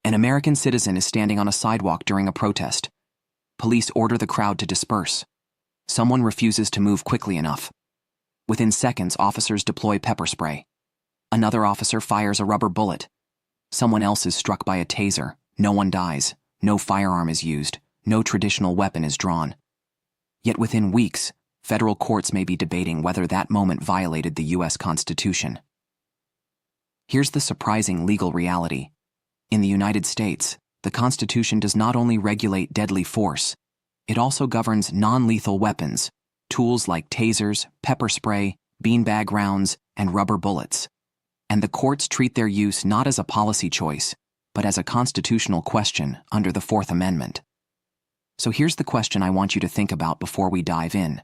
An American citizen is standing on a sidewalk during a protest. Police order the crowd to disperse. Someone refuses to move quickly enough. Within seconds, officers deploy pepper spray. Another officer fires a rubber bullet. Someone else is struck by a taser. No one dies. No firearm is used. No traditional weapon is drawn. Yet within weeks, federal courts may be debating whether that moment violated the U.S. Constitution. Here's the surprising legal reality. In the United States, the Constitution does not only regulate deadly force, it also governs non-lethal weapons, tools like tasers, pepper spray, beanbag rounds, and rubber bullets. And the courts treat their use not as a policy choice, but as a constitutional question under the Fourth Amendment. So here's the question I want you to think about before we dive in.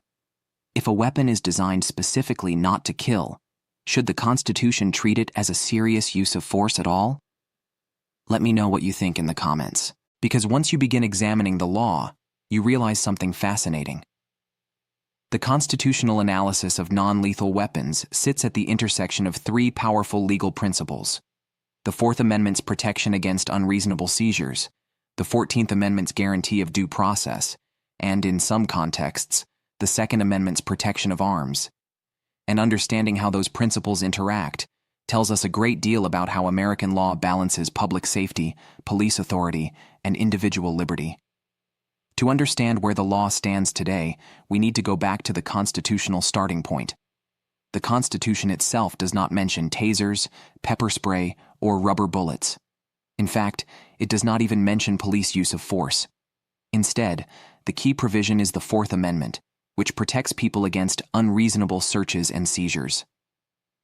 If a weapon is designed specifically not to kill, should the Constitution treat it as a serious use of force at all? Let me know what you think in the comments, because once you begin examining the law, you realize something fascinating. The constitutional analysis of non-lethal weapons sits at the intersection of three powerful legal principles: the Fourth Amendment's protection against unreasonable seizures, the 14th Amendment's guarantee of due process, and, in some contexts, the Second Amendment's protection of arms. And understanding how those principles interact tells us a great deal about how American law balances public safety, police authority, and individual liberty. To understand where the law stands today, we need to go back to the constitutional starting point. The Constitution itself does not mention tasers, pepper spray, or rubber bullets. In fact, it does not even mention police use of force. Instead, the key provision is the Fourth Amendment, which protects people against unreasonable searches and seizures.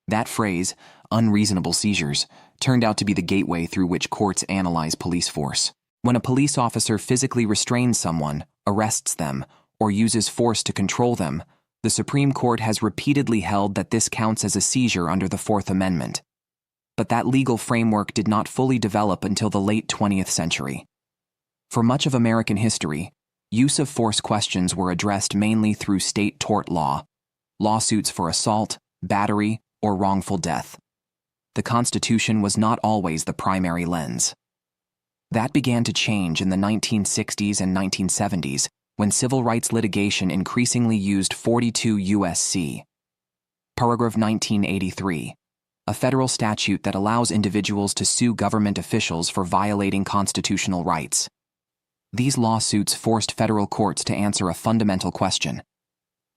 That phrase, unreasonable seizures, turned out to be the gateway through which courts analyze police force. When a police officer physically restrains someone, arrests them, or uses force to control them, the Supreme Court has repeatedly held that this counts as a seizure under the Fourth Amendment. But that legal framework did not fully develop until the late 20th century. For much of American history, use of force questions were addressed mainly through state tort law, lawsuits for assault, battery, or wrongful death. The Constitution was not always the primary lens. That began to change in the 1960s and 1970s when civil rights litigation increasingly used 42 U.S.C. Paragraph 1983, a federal statute that allows individuals to sue government officials for violating constitutional rights. These lawsuits forced federal courts to answer a fundamental question.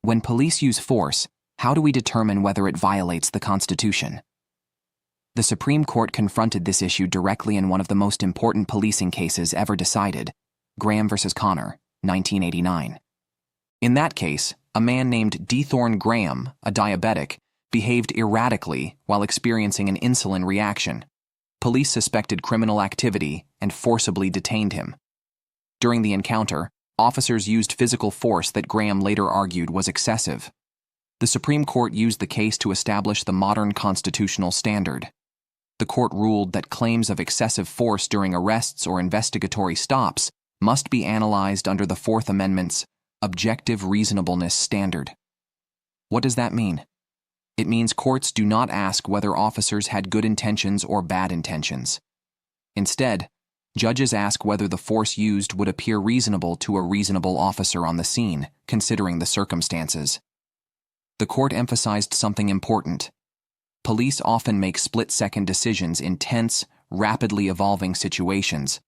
When police use force, how do we determine whether it violates the Constitution? The Supreme Court confronted this issue directly in one of the most important policing cases ever decided, Graham v. Garner, 1989. In that case, a man named D. Thorne Graham, a diabetic, behaved erratically while experiencing an insulin reaction. Police suspected criminal activity and forcibly detained him. During the encounter, officers used physical force that Graham later argued was excessive. The Supreme Court used the case to establish the modern constitutional standard. The court ruled that claims of excessive force during arrests or investigatory stops must be analyzed under the Fourth Amendment's objective reasonableness standard. What does that mean? It means courts do not ask whether officers had good intentions or bad intentions. Instead, judges ask whether the force used would appear reasonable to a reasonable officer on the scene, considering the circumstances. The court emphasized something important. Police often make split-second decisions in tense, rapidly evolving situations.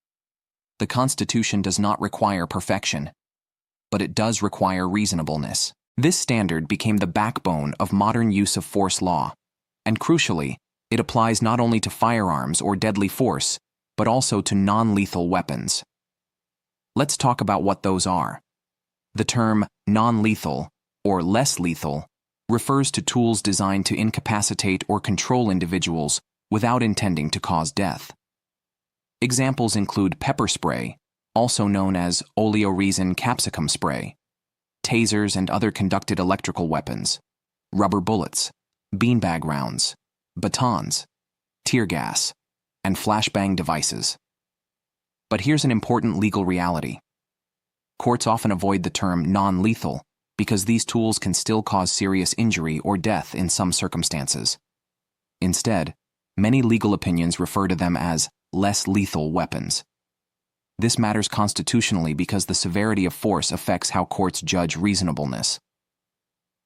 The Constitution does not require perfection, but it does require reasonableness. This standard became the backbone of modern use of force law, and crucially, it applies not only to firearms or deadly force, but also to non-lethal weapons. Let's talk about what those are. The term non-lethal, or less lethal, refers to tools designed to incapacitate or control individuals without intending to cause death. Examples include pepper spray, also known as oleoresin capsicum spray, tasers and other conducted electrical weapons, rubber bullets, beanbag rounds, batons, tear gas, and flashbang devices. But here's an important legal reality. Courts often avoid the term non-lethal because these tools can still cause serious injury or death in some circumstances. Instead, many legal opinions refer to them as less lethal weapons. This matters constitutionally because the severity of force affects how courts judge reasonableness.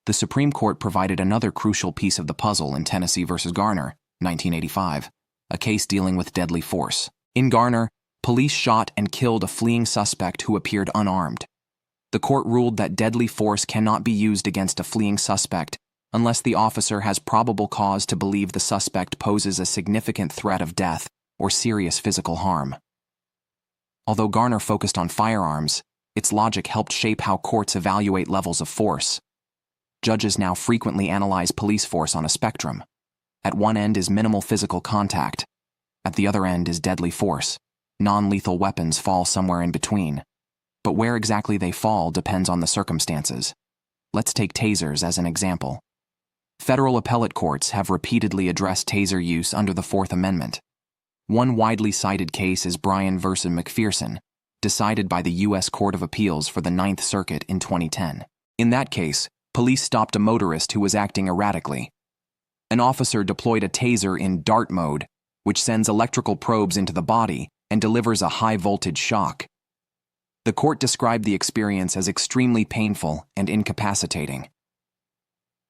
The Supreme Court provided another crucial piece of the puzzle in Tennessee v. Garner, 1985, a case dealing with deadly force. In Garner, police shot and killed a fleeing suspect who appeared unarmed. The court ruled that deadly force cannot be used against a fleeing suspect unless the officer has probable cause to believe the suspect poses a significant threat of death or serious physical harm. Although Garner focused on firearms, its logic helped shape how courts evaluate levels of force. Judges now frequently analyze police force on a spectrum. At one end is minimal physical contact. At the other end is deadly force. Non-lethal weapons fall somewhere in between. But where exactly they fall depends on the circumstances. Let's take tasers as an example. Federal appellate courts have repeatedly addressed taser use under the Fourth Amendment. One widely cited case is Bryan v. McPherson, decided by the U.S. Court of Appeals for the Ninth Circuit in 2010. In that case, police stopped a motorist who was acting erratically. An officer deployed a taser in dart mode, which sends electrical probes into the body and delivers a high-voltage shock. The court described the experience as extremely painful and incapacitating.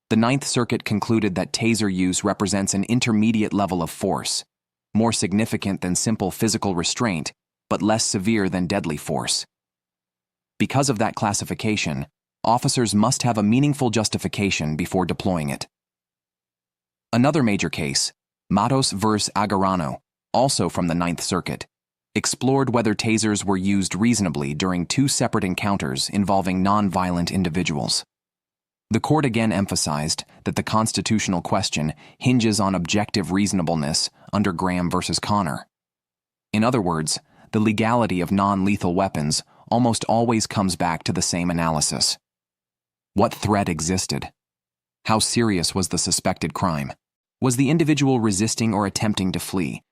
The Ninth Circuit concluded that taser use represents an intermediate level of force, more significant than simple physical restraint, but less severe than deadly force. Because of that classification, officers must have a meaningful justification before deploying it. Another major case, Matos v. Agarano, also from the Ninth Circuit, explored whether tasers were used reasonably during two separate encounters involving non-violent individuals. The court again emphasized that the constitutional question hinges on objective reasonableness under Graham v. Garner. In other words, the legality of non-lethal weapons almost always comes back to the same analysis. What threat existed? How serious was the suspected crime? Was the individual resisting or attempting to flee?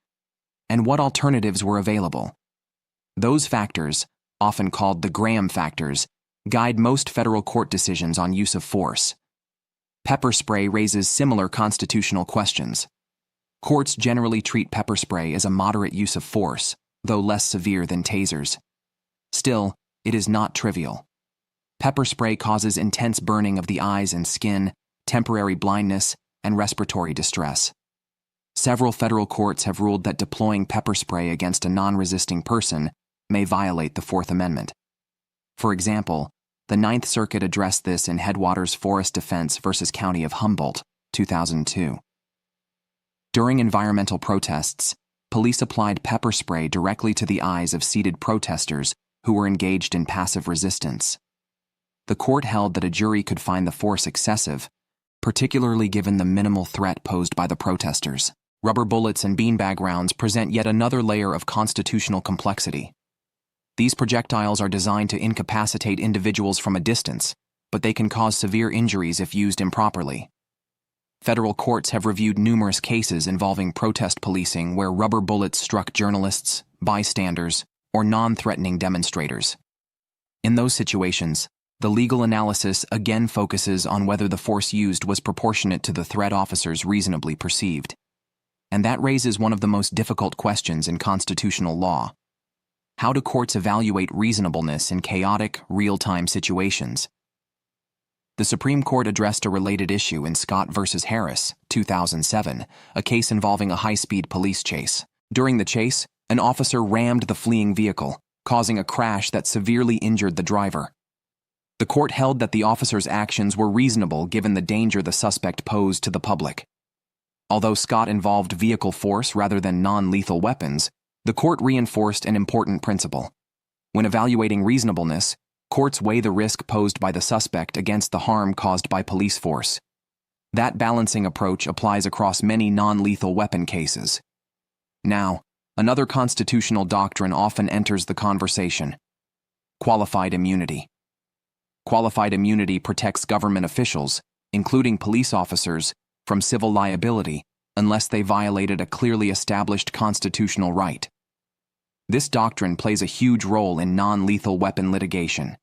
And what alternatives were available? Those factors, often called the Graham factors, guide most federal court decisions on use of force. Pepper spray raises similar constitutional questions. Courts generally treat pepper spray as a moderate use of force, though less severe than tasers. Still, it is not trivial. Pepper spray causes intense burning of the eyes and skin, temporary blindness, and respiratory distress. Several federal courts have ruled that deploying pepper spray against a non-resisting person may violate the Fourth Amendment. For example, the Ninth Circuit addressed this in Headwaters Forest Defense v. County of Humboldt, 2002. During environmental protests, police applied pepper spray directly to the eyes of seated protesters who were engaged in passive resistance. The court held that a jury could find the force excessive, particularly given the minimal threat posed by the protesters. Rubber bullets and beanbag rounds present yet another layer of constitutional complexity. These projectiles are designed to incapacitate individuals from a distance, but they can cause severe injuries if used improperly. Federal courts have reviewed numerous cases involving protest policing where rubber bullets struck journalists, bystanders, or non-threatening demonstrators. In those situations, the legal analysis again focuses on whether the force used was proportionate to the threat officers reasonably perceived. And that raises one of the most difficult questions in constitutional law. How do courts evaluate reasonableness in chaotic, real-time situations? The Supreme Court addressed a related issue in Scott v. Harris, 2007, a case involving a high-speed police chase. During the chase, an officer rammed the fleeing vehicle, causing a crash that severely injured the driver. The court held that the officer's actions were reasonable given the danger the suspect posed to the public. Although Scott involved vehicle force rather than non-lethal weapons, the court reinforced an important principle. When evaluating reasonableness, courts weigh the risk posed by the suspect against the harm caused by police force. That balancing approach applies across many non-lethal weapon cases. Now, another constitutional doctrine often enters the conversation: qualified immunity. Qualified immunity protects government officials, including police officers, from civil liability unless they violated a clearly established constitutional right. This doctrine plays a huge role in non-lethal weapon litigation.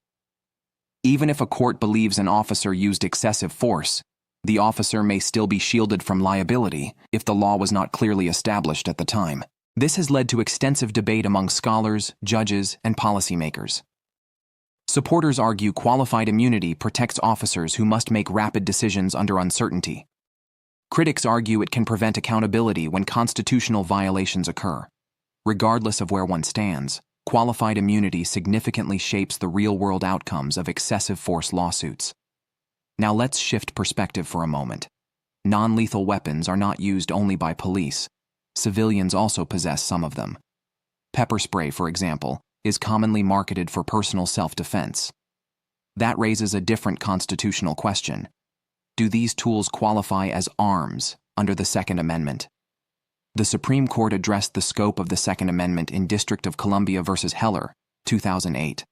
Even if a court believes an officer used excessive force, the officer may still be shielded from liability if the law was not clearly established at the time. This has led to extensive debate among scholars, judges, and policymakers. Supporters argue qualified immunity protects officers who must make rapid decisions under uncertainty. Critics argue it can prevent accountability when constitutional violations occur. Regardless of where one stands, qualified immunity significantly shapes the real-world outcomes of excessive force lawsuits. Now let's shift perspective for a moment. Non-lethal weapons are not used only by police. Civilians also possess some of them. Pepper spray, for example, is commonly marketed for personal self-defense. That raises a different constitutional question. Do these tools qualify as arms under the Second Amendment? The Supreme Court addressed the scope of the Second Amendment in District of Columbia v. Heller, 2008.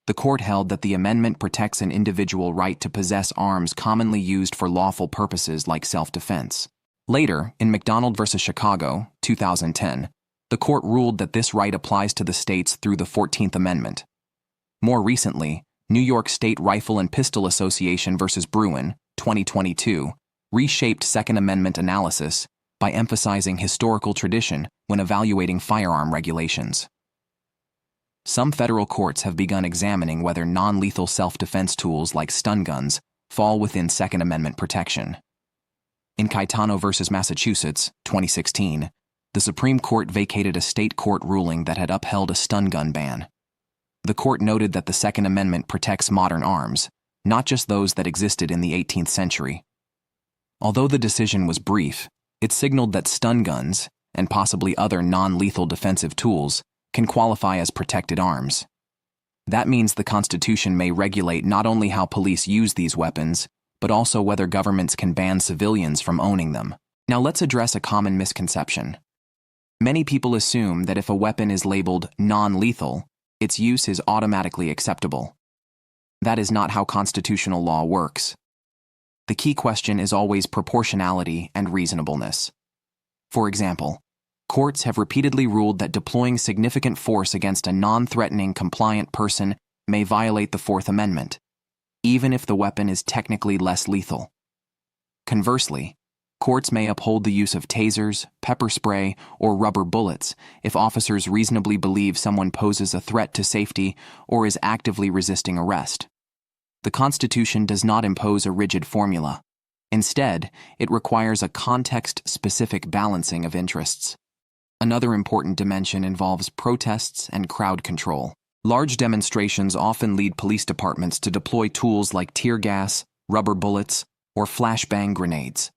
The court held that the amendment protects an individual right to possess arms commonly used for lawful purposes like self-defense. Later, in McDonald v. Chicago, 2010, the court ruled that this right applies to the states through the 14th Amendment. More recently, New York State Rifle and Pistol Association v. Bruin, 2022, reshaped Second Amendment analysis by emphasizing historical tradition when evaluating firearm regulations. Some federal courts have begun examining whether non-lethal self-defense tools like stun guns fall within Second Amendment protection. In Caetano v. Massachusetts, 2016, the Supreme Court vacated a state court ruling that had upheld a stun gun ban. The court noted that the Second Amendment protects modern arms, not just those that existed in the 18th century. Although the decision was brief, it signaled that stun guns, and possibly other non-lethal defensive tools, can qualify as protected arms. That means the Constitution may regulate not only how police use these weapons, but also whether governments can ban civilians from owning them. Now let's address a common misconception. Many people assume that if a weapon is labeled non-lethal, its use is automatically acceptable. That is not how constitutional law works. The key question is always proportionality and reasonableness. For example, courts have repeatedly ruled that deploying significant force against a non-threatening, compliant person may violate the Fourth Amendment, even if the weapon is technically less lethal. Conversely, courts may uphold the use of tasers, pepper spray, or rubber bullets if officers reasonably believe someone poses a threat to safety or is actively resisting arrest. The Constitution does not impose a rigid formula. Instead, it requires a context-specific balancing of interests. Another important dimension involves protests and crowd control. Large demonstrations often lead police departments to deploy tools like tear gas, rubber bullets, or flashbang grenades.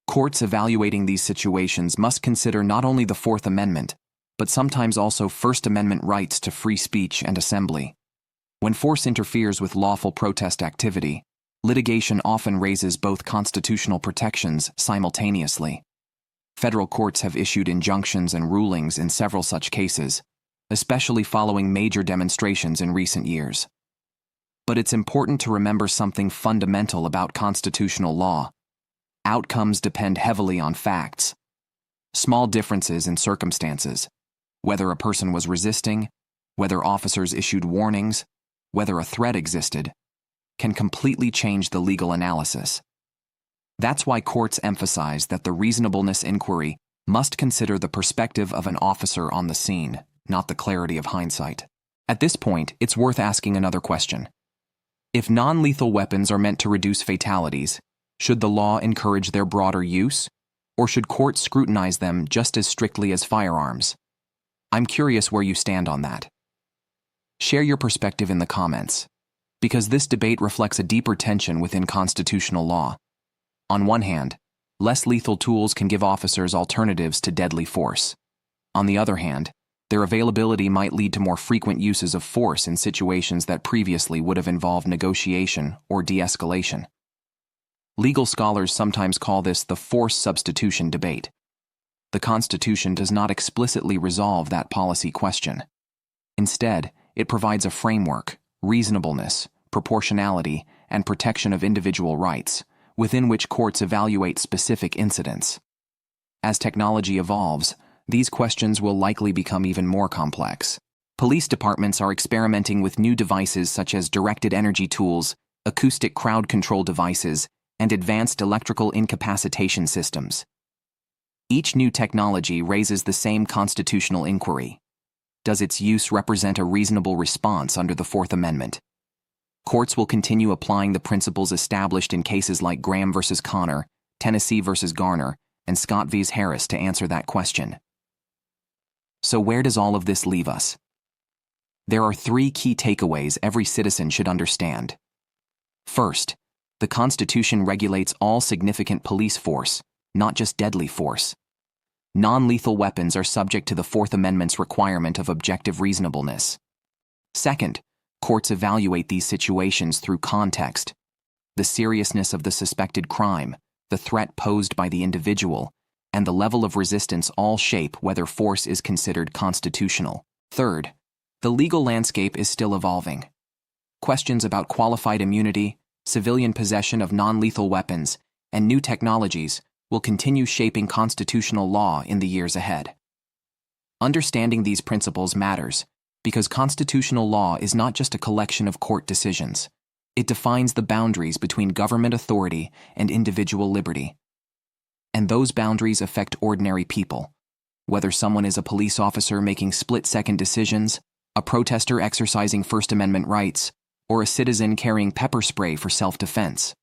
Courts evaluating these situations must consider not only the Fourth Amendment, but sometimes also First Amendment rights to free speech and assembly. When force interferes with lawful protest activity, litigation often raises both constitutional protections simultaneously. Federal courts have issued injunctions and rulings in several such cases, especially following major demonstrations in recent years. But it's important to remember something fundamental about constitutional law. Outcomes depend heavily on facts. Small differences in circumstances, whether a person was resisting, whether officers issued warnings, whether a threat existed, can completely change the legal analysis. That's why courts emphasize that the reasonableness inquiry must consider the perspective of an officer on the scene, not the clarity of hindsight. At this point, it's worth asking another question. If non-lethal weapons are meant to reduce fatalities, should the law encourage their broader use, or should courts scrutinize them just as strictly as firearms? I'm curious where you stand on that. Share your perspective in the comments, because this debate reflects a deeper tension within constitutional law. On one hand, less lethal tools can give officers alternatives to deadly force. On the other hand, their availability might lead to more frequent uses of force in situations that previously would have involved negotiation or de-escalation. Legal scholars sometimes call this the force substitution debate. The Constitution does not explicitly resolve that policy question. Instead, it provides a framework, reasonableness, proportionality, and protection of individual rights, within which courts evaluate specific incidents. As technology evolves, these questions will likely become even more complex. Police departments are experimenting with new devices such as directed energy tools, acoustic crowd control devices, and advanced electrical incapacitation systems. Each new technology raises the same constitutional inquiry. Does its use represent a reasonable response under the Fourth Amendment? Courts will continue applying the principles established in cases like Graham v. Conner, Tennessee v. Garner, and Scott v. Harris to answer that question. So where does all of this leave us? There are three key takeaways every citizen should understand. First, the Constitution regulates all significant police force, not just deadly force. Non-lethal weapons are subject to the Fourth Amendment's requirement of objective reasonableness. Second, courts evaluate these situations through context. The seriousness of the suspected crime, the threat posed by the individual, and the level of resistance all shape whether force is considered constitutional. Third, the legal landscape is still evolving. Questions about qualified immunity, civilian possession of non-lethal weapons, and new technologies will continue shaping constitutional law in the years ahead. Understanding these principles matters because constitutional law is not just a collection of court decisions. It defines the boundaries between government authority and individual liberty. And those boundaries affect ordinary people. Whether someone is a police officer making split-second decisions, a protester exercising First Amendment rights, or a citizen carrying pepper spray for self-defense.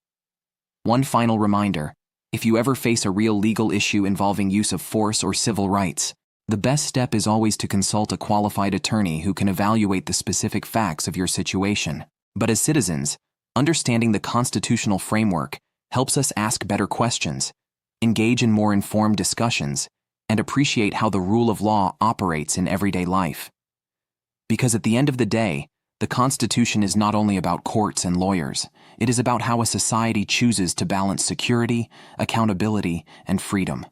One final reminder: if you ever face a real legal issue involving use of force or civil rights, the best step is always to consult a qualified attorney who can evaluate the specific facts of your situation. But as citizens, understanding the constitutional framework helps us ask better questions, engage in more informed discussions, and appreciate how the rule of law operates in everyday life. Because at the end of the day, the Constitution is not only about courts and lawyers, it is about how a society chooses to balance security, accountability, and freedom.